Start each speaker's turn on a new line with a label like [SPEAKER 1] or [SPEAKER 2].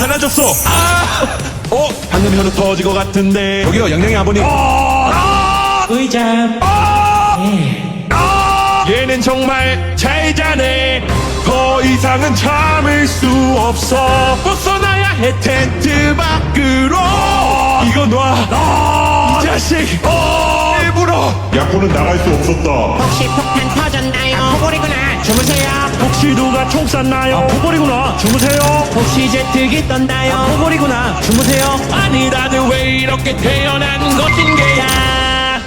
[SPEAKER 1] 달라졌어. 방금 현우 터질 것 같은데. 여기요, 양양이 아버님.
[SPEAKER 2] 의자.
[SPEAKER 1] 얘는 정말 잘 자네. 더 이상은 참을 수 없어. 벗어나야 해 텐트 밖으로. 이거 놔. 이 자식. 일부러.
[SPEAKER 3] 야코는 나갈 수 없었다.
[SPEAKER 2] 혹시 폭탄 터졌나요? 포골이구나. 주무세요.
[SPEAKER 1] 혹시 누가 총 쐈나요? 포골이구나. 주무세요.
[SPEAKER 2] 혹시 제트기 떴나요?
[SPEAKER 1] 포골이구나. 주무세요. 아니 나는 왜 이렇게 태어난 것인게야.